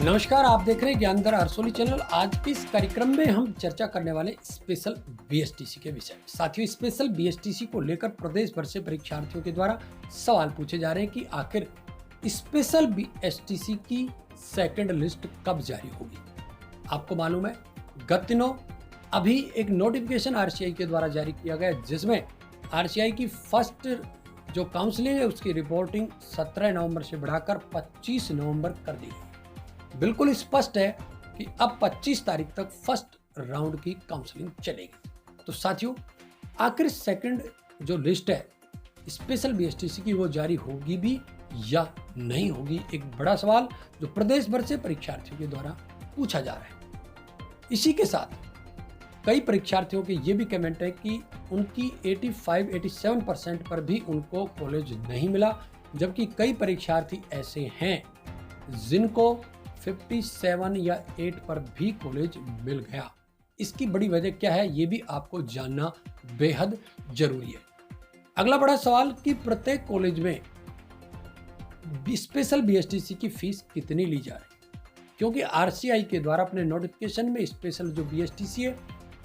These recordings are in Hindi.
नमस्कार, आप देख रहे हैं ज्ञानधर अरसोली चैनल। आज के इस कार्यक्रम में हम चर्चा करने वाले स्पेशल बीएसटीसी के विषय में। साथियों, स्पेशल बीएसटीसी को लेकर प्रदेश भर से परीक्षार्थियों के द्वारा सवाल पूछे जा रहे हैं कि आखिर स्पेशल बीएसटीसी की सेकंड लिस्ट कब जारी होगी। आपको मालूम है, गत दिनों अभी एक नोटिफिकेशन आरसीआई के द्वारा जारी किया गया, जिसमें आरसीआई की फर्स्ट जो काउंसलिंग है उसकी रिपोर्टिंग 17 नवंबर से बढ़ाकर 25 नवंबर कर दी गई। बिल्कुल स्पष्ट है कि अब 25 तारीख तक फर्स्ट राउंड की काउंसलिंग चलेगी। तो साथियों, आखिर सेकंड जो लिस्ट है स्पेशल बीएसटीसी की वो जारी होगी भी या नहीं होगी, एक बड़ा सवाल जो प्रदेश भर से परीक्षार्थियों के द्वारा पूछा जा रहा है। इसी के साथ कई परीक्षार्थियों के ये भी कमेंट है कि उनकी 85-87% पर भी उनको कॉलेज नहीं मिला, जबकि कई परीक्षार्थी ऐसे हैं जिनको 57 या 8 पर भी कॉलेज मिल गया। इसकी बड़ी वजह क्या है, ये भी आपको जानना बेहद जरूरी है। अगला बड़ा सवाल कि प्रत्येक कॉलेज में स्पेशल बीएसटीसी की फीस कितनी ली जा रही है, क्योंकि आरसीआई के द्वारा अपने नोटिफिकेशन में स्पेशल जो बीएसटीसी है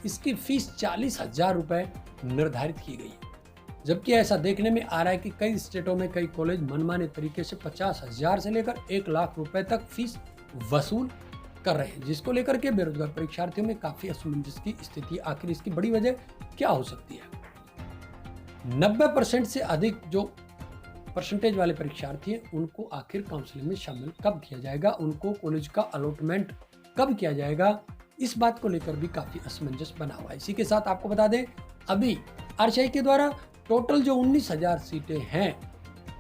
इसकी फीस 40,000 रुपए निर्धारित की गई है, जबकि ऐसा देखने में आ रहा है कि कई स्टेटों में कई कॉलेज मनमाने तरीके से 50,000 से लेकर 1 लाख रुपए तक फीस वसूल कर रहे हैं, जिसको लेकर के बेरोजगार परीक्षार्थियों में काफी असमंजस की स्थिति। आखिर इसकी बड़ी वजह क्या हो सकती है। 90% से अधिक जो परसेंटेज वाले परीक्षार्थी हैं उनको आखिर काउंसलिंग में शामिल कब किया जाएगा, उनको कॉलेज का अलॉटमेंट कब किया जाएगा, इस बात को लेकर भी काफी असमंजस बना हुआ है। इसी के साथ आपको बता दें, अभी आरसीआई के द्वारा टोटल जो 19,000 सीटें हैं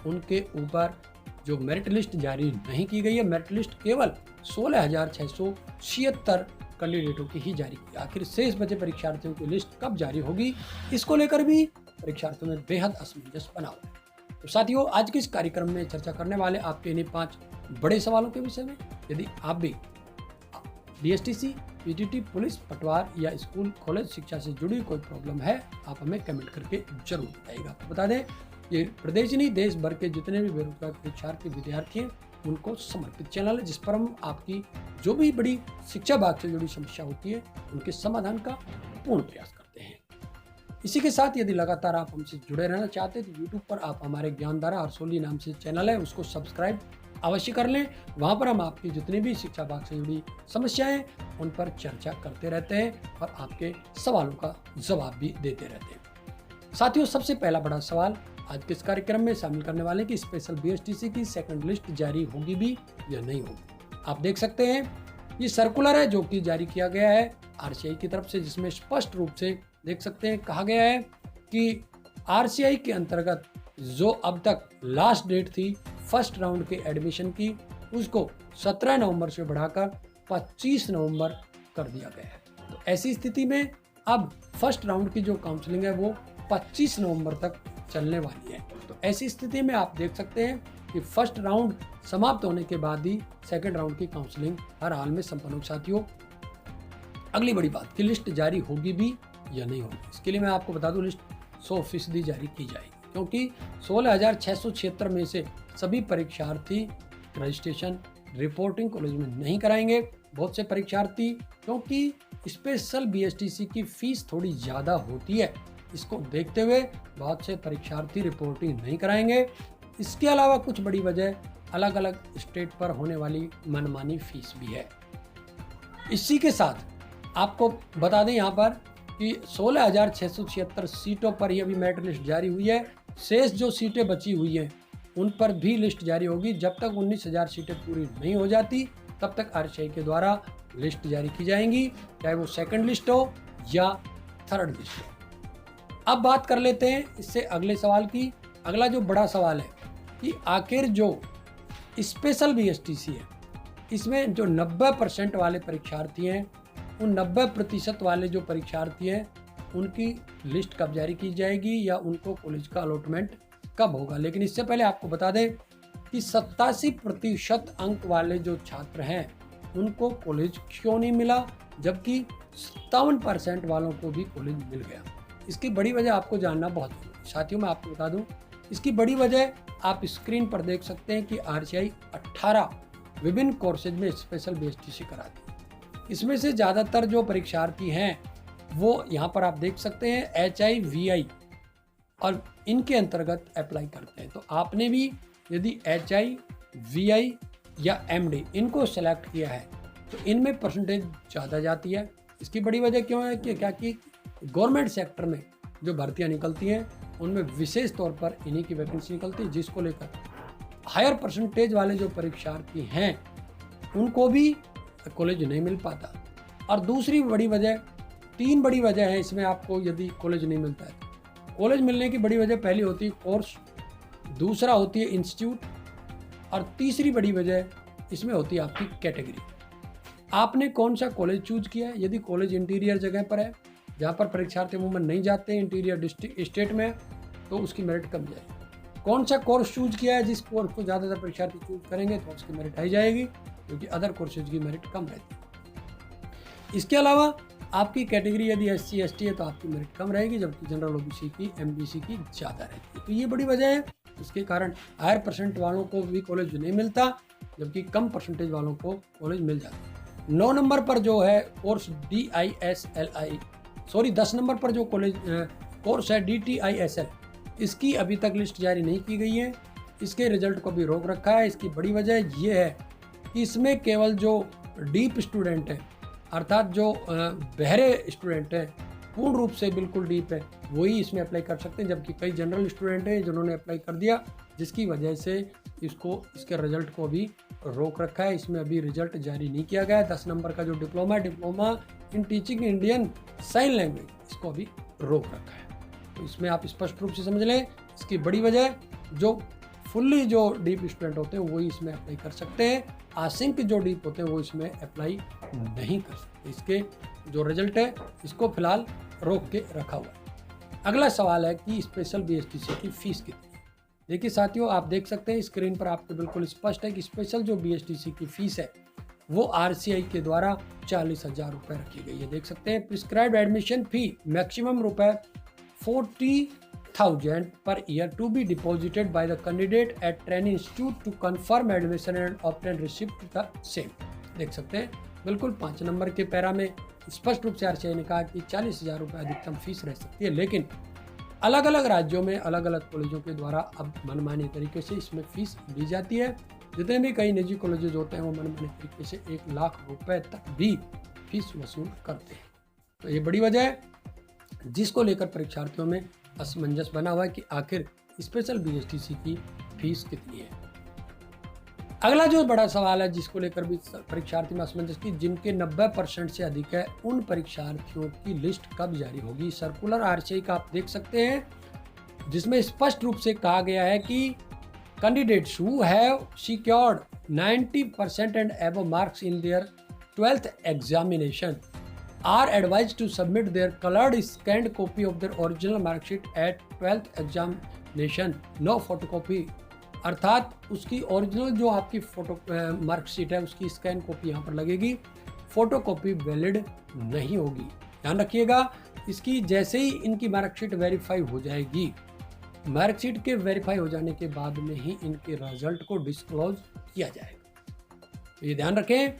उनके ऊपर जो मेरिट लिस्ट जारी नहीं की गई है। मेरिट लिस्ट केवल 16,676 कैंडिडेटों की ही जारी की। आखिर शेष बचे परीक्षार्थियों की लिस्ट कब जारी होगी, इसको लेकर भी परीक्षार्थियों में बेहद असमंजस बना हुआ है। तो साथियों, आज के इस कार्यक्रम में चर्चा करने वाले आपके इन्हीं 5 बड़े सवालों के विषय में। यदि आप भी बीएसटीसी, पीटीटी, पुलिस, पटवार या स्कूल कॉलेज शिक्षा से जुड़ी कोई प्रॉब्लम है, आप हमें कमेंट करके जरूर बताइएगा। आपको बता दें, ये प्रदेश नहीं देश भर के जितने भी बेरोजगार परीक्षार्थी विद्यार्थी हैं उनको समर्पित चैनल है, जिस पर हम आपकी जो भी बड़ी शिक्षा विभाग से जुड़ी समस्या होती है उनके समाधान का पूर्ण प्रयास करते हैं। इसी के साथ यदि लगातार आप हमसे जुड़े रहना चाहते हैं तो यूट्यूब पर आप हमारे ज्ञानधारा अरसोली नाम से चैनल है, उसको सब्सक्राइब अवश्य कर लें। वहाँ पर हम आपकी जितनी भी शिक्षा विभाग से जुड़ी समस्याएं उन पर चर्चा करते रहते हैं और आपके सवालों का जवाब भी देते रहते हैं। साथियों, सबसे पहला बड़ा सवाल आज के इस कार्यक्रम में शामिल करने वाले कि स्पेशल बीएसटीसी की सेकंड लिस्ट जारी होगी भी या नहीं होगी। आप देख सकते हैं ये सर्कुलर है जो कि जारी किया गया है आरसीआई की तरफ से, जिसमें स्पष्ट रूप से देख सकते हैं कहा गया है कि आरसीआई के अंतर्गत जो अब तक लास्ट डेट थी फर्स्ट राउंड के एडमिशन की, उसको 17 नवंबर से बढ़ाकर 25 नवंबर कर दिया गया है। तो ऐसी स्थिति में अब फर्स्ट राउंड की जो काउंसलिंग है वो 25 नवंबर तक चलने वाली है। तो ऐसी स्थिति में आप देख सकते हैं कि फर्स्ट राउंड समाप्त होने के बाद ही सेकंड राउंड की काउंसलिंग हर हाल में संपन्न हो। साथियों, अगली बड़ी बात कि लिस्ट जारी होगी भी या नहीं होगी, इसके लिए मैं आपको बता दूं लिस्ट 100% जारी की जाएगी, क्योंकि 16,676 में से सभी परीक्षार्थी रजिस्ट्रेशन रिपोर्टिंग कॉलेज में नहीं कराएंगे। बहुत से परीक्षार्थी, क्योंकि स्पेशल बीएसटीसी की फीस थोड़ी ज्यादा होती है, इसको देखते हुए बहुत से परीक्षार्थी रिपोर्टिंग नहीं कराएंगे। इसके अलावा कुछ बड़ी वजह अलग अलग स्टेट पर होने वाली मनमानी फीस भी है। इसी के साथ आपको बता दें यहाँ पर कि 16,676 सीटों पर ही अभी मेरिट लिस्ट जारी हुई है। शेष जो सीटें बची हुई हैं उन पर भी लिस्ट जारी होगी। जब तक 19,000 सीटें पूरी नहीं हो जाती तब तक आरसीआई के द्वारा लिस्ट जारी की जाएंगी, चाहे वो सेकंड लिस्ट हो या थर्ड लिस्ट हो। अब बात कर लेते हैं इससे अगले सवाल की। अगला जो बड़ा सवाल है कि आखिर जो स्पेशल बीएसटीसी है इसमें जो 90% वाले परीक्षार्थी हैं, उन 90% वाले जो परीक्षार्थी हैं उनकी लिस्ट कब जारी की जाएगी या उनको कॉलेज का अलॉटमेंट कब होगा। लेकिन इससे पहले आपको बता दें कि 87% अंक वाले जो छात्र हैं उनको कॉलेज क्यों नहीं मिला, जबकि 57% वालों को भी कॉलेज मिल गया। इसकी बड़ी वजह आपको जानना बहुत जरूरी है। साथियों, मैं आपको बता दूं इसकी बड़ी वजह आप स्क्रीन पर देख सकते हैं कि आरसीआई 18 विभिन्न कोर्सेज में स्पेशल बीएसटीसी कराती है। इसमें से ज़्यादातर जो परीक्षार्थी हैं वो यहाँ पर आप देख सकते हैं HIVI और इनके अंतर्गत अप्लाई करते हैं। तो आपने भी यदि HIVI या MD इनको सेलेक्ट किया है तो इनमें परसेंटेज ज़्यादा जाती है। इसकी बड़ी वजह क्यों है कि गवर्नमेंट सेक्टर में जो भर्तियां निकलती हैं उनमें विशेष तौर पर इन्हीं की वैकेंसी निकलती है, जिसको लेकर हायर परसेंटेज वाले जो परीक्षार्थी हैं उनको भी कॉलेज नहीं मिल पाता। और दूसरी बड़ी वजह, 3 बड़ी वजह है इसमें आपको यदि कॉलेज नहीं मिलता है। कॉलेज मिलने की बड़ी वजह पहली होती है कोर्स, दूसरा होती है इंस्टीट्यूट और तीसरी बड़ी वजह इसमें होती है आपकी कैटेगरी। आपने कौन सा कॉलेज चूज किया है। यदि कॉलेज इंटीरियर जगह पर है जहाँ पर परीक्षार्थी अमूमन नहीं जाते, इंटीरियर डिस्ट्रिक्ट स्टेट में, तो उसकी मेरिट कम जाएगी। कौन सा कोर्स चूज किया है, जिस कोर्स को ज़्यादातर परीक्षार्थी चूज करेंगे तो उसकी मेरिट हाई जाएगी, क्योंकि अदर कोर्सेज की मेरिट कम रहती है। इसके अलावा आपकी कैटेगरी यदि SC ST है तो आपकी मेरिट कम रहेगी, जबकि जनरल OBC की MBC की ज़्यादा रहती है। तो ये बड़ी वजह है, इसके कारण हायर परसेंट वालों को भी कॉलेज नहीं मिलता, जबकि कम परसेंटेज वालों को कॉलेज मिल जाता है। 9 नंबर पर जो है कोर्स DISLI, 10 नंबर पर जो कोर्स है DTISL, इसकी अभी तक लिस्ट जारी नहीं की गई है। इसके रिजल्ट को भी रोक रखा है। इसकी बड़ी वजह ये है कि इसमें केवल जो डीप स्टूडेंट हैं, अर्थात जो बहरे स्टूडेंट हैं, पूर्ण रूप से बिल्कुल डीप है, वही इसमें अप्लाई कर सकते हैं, जबकि कई जनरल स्टूडेंट हैं जिन्होंने अप्लाई कर दिया, जिसकी वजह से इसके रिजल्ट को भी रोक रखा है। इसमें अभी रिजल्ट जारी नहीं किया गया है। 10 नंबर का जो diploma in teaching Indian sign language, इसको अभी रोक रखा है। तो इसमें आप स्पष्ट रूप से समझ लें, इसकी बड़ी वजह जो फुल्ली जो डीप स्टूडेंट होते हैं वही इसमें अप्लाई कर सकते हैं, आसिंक जो डीप होते हैं वो इसमें अप्लाई नहीं कर सकते। इसके जो रिजल्ट है इसको फिलहाल रोक के रखा हुआ है। अगला सवाल है कि स्पेशल BSTC की फीस कितनी है। देखिए साथियों, आप देख सकते हैं स्क्रीन पर आपको बिल्कुल स्पष्ट है कि स्पेशल जो BSTC की फीस है वो RCI के द्वारा 40,000 रुपये रखी गई है। देख सकते हैं प्रिस्क्राइब्ड एडमिशन फी मैक्सिमम रुपए 40,000 per year to be deposited by the candidate at training institute to confirm admission and obtain receipt the same. देख सकते हैं बिल्कुल 5 नंबर के पैरा में स्पष्ट रूप से RCI ने कहा कि 40,000 रुपये अधिकतम फीस रह सकती है, लेकिन अलग अलग राज्यों में अलग अलग कॉलेजों के द्वारा अब मनमानी तरीके से इसमें फीस ली जाती है। जितने भी कई निजी कॉलेजेस होते हैं वो मनमानी तरीके से 1 लाख रुपए तक भी फीस वसूल करते हैं। तो ये बड़ी वजह है जिसको लेकर परीक्षार्थियों में असमंजस बना हुआ है कि आखिर स्पेशल BSTC की फीस कितनी है। अगला जो बड़ा सवाल है जिसको लेकर भी परीक्षार्थी में असमंजस की, जिनके 90% से अधिक है उन परीक्षार्थियों की लिस्ट कब जारी होगी। सर्कुलर RCI का आप देख सकते हैं, जिसमें स्पष्ट रूप से कहा गया है कि candidates who have secured 90% and above marks in their 12th examination are advised to submit their colored scanned copy of their original mark sheet at 12th examination, no photocopy। अर्थात उसकी ओरिजिनल जो आपकी मार्कशीट है उसकी स्कैन कॉपी यहाँ पर लगेगी, फोटोकॉपी वैलिड नहीं होगी। ध्यान रखिएगा, इसकी जैसे ही इनकी मार्कशीट वेरीफाई हो जाएगी, मार्कशीट के वेरीफाई हो जाने के बाद में ही इनके रिजल्ट को डिस्क्लोज किया जाएगा। तो ये ध्यान रखें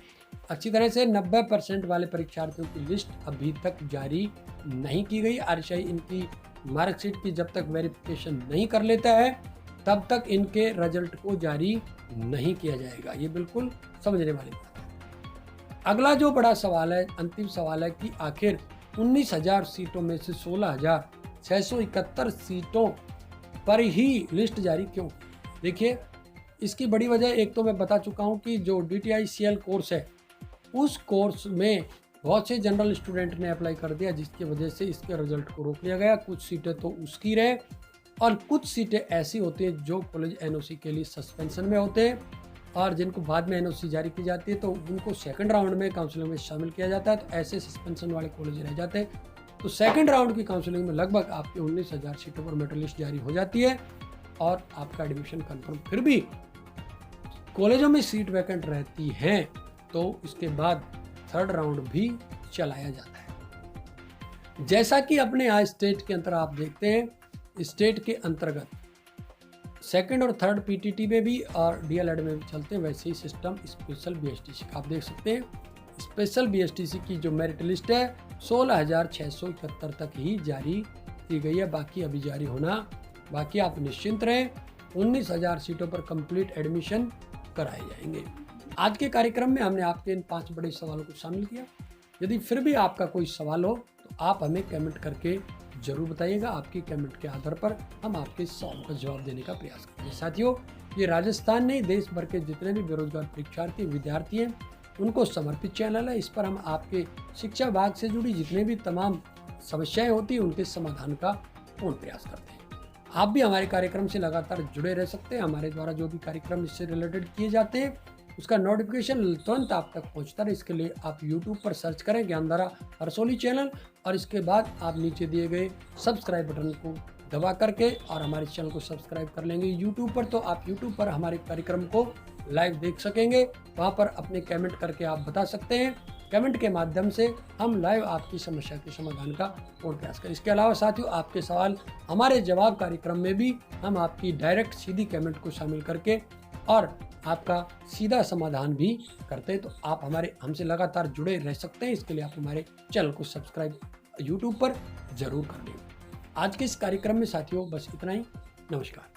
अच्छी तरह से। 90% वाले परीक्षार्थियों की लिस्ट अभी तक जारी नहीं की गई। RCI इनकी मार्कशीट की जब तक वेरिफिकेशन नहीं कर लेता है तब तक इनके रिजल्ट को जारी नहीं किया जाएगा। ये बिल्कुल समझने वाली बात है। अगला जो बड़ा सवाल है, अंतिम सवाल है कि आखिर 19,000 सीटों में से 16,671 सीटों पर ही लिस्ट जारी क्यों। देखिए इसकी बड़ी वजह एक तो मैं बता चुका हूं कि जो DTICL कोर्स है उस कोर्स में बहुत से जनरल स्टूडेंट ने अप्लाई कर दिया, जिसकी वजह से इसके रिजल्ट को रोक लिया गया। कुछ सीटें तो उसकी रहे और कुछ सीटें ऐसी होती हैं जो कॉलेज NOC के लिए सस्पेंशन में होते हैं और जिनको बाद में NOC जारी की जाती है तो उनको सेकंड राउंड में काउंसलिंग में शामिल किया जाता है। तो ऐसे सस्पेंशन वाले कॉलेज रह जाते हैं। तो सेकंड राउंड की काउंसलिंग में लगभग आपकी 19,000 सीटों पर मेरिट लिस्ट जारी हो जाती है और आपका एडमिशन कन्फर्म। फिर भी कॉलेजों में सीट वैकेंट रहती हैं तो इसके बाद थर्ड राउंड भी चलाया जाता है। जैसा कि अपने आज स्टेट के अंतर आप देखते हैं, स्टेट के अंतर्गत सेकंड और थर्ड पीटीटी में भी और डीएलएड में भी चलते हैं, वैसे ही सिस्टम स्पेशल बीएसटीसी का आप देख सकते हैं। स्पेशल बीएसटीसी की जो मेरिट लिस्ट है 16,671 तक ही जारी की गई है, बाकी अभी जारी होना बाकी। आप निश्चिंत रहें, 19,000 सीटों पर कंप्लीट एडमिशन कराए जाएंगे। आज के कार्यक्रम में हमने आपके इन 5 बड़े सवालों को शामिल किया। यदि फिर भी आपका कोई सवाल हो तो आप हमें कमेंट करके जरूर बताइएगा। आपकी कमेंट के आधार पर हम आपके सवाल का जवाब देने का प्रयास करेंगे। साथियों, ये राजस्थान नहीं, देश भर के जितने भी बेरोजगार परीक्षार्थी विद्यार्थी हैं उनको समर्पित चैनल है। इस पर हम आपके शिक्षा विभाग से जुड़ी जितने भी तमाम समस्याएं होती हैं उनके समाधान का पूर्ण प्रयास करते हैं। आप भी हमारे कार्यक्रम से लगातार जुड़े रह सकते हैं। हमारे द्वारा जो भी कार्यक्रम इससे रिलेटेड किए जाते हैं उसका नोटिफिकेशन तुरंत आप तक पहुंचता रहे, इसके लिए आप YouTube पर सर्च करें ज्ञानधारा हरसोली चैनल, और इसके बाद आप नीचे दिए गए सब्सक्राइब बटन को दबा करके और हमारे चैनल को सब्सक्राइब कर लेंगे YouTube पर, तो आप YouTube पर हमारे कार्यक्रम को लाइव देख सकेंगे। वहाँ पर अपने कमेंट करके आप बता सकते हैं। कमेंट के माध्यम से हम लाइव आपकी समस्या के समाधान का पूर्ण प्रयास करें। इसके अलावा साथियों, आपके सवाल हमारे जवाब कार्यक्रम में भी हम आपकी डायरेक्ट सीधी कमेंट को शामिल करके और आपका सीधा समाधान भी करते हैं। तो आप हमसे लगातार जुड़े रह सकते हैं। इसके लिए आप हमारे चैनल को सब्सक्राइब YouTube पर जरूर कर लें। आज के इस कार्यक्रम में साथियों बस इतना ही। नमस्कार।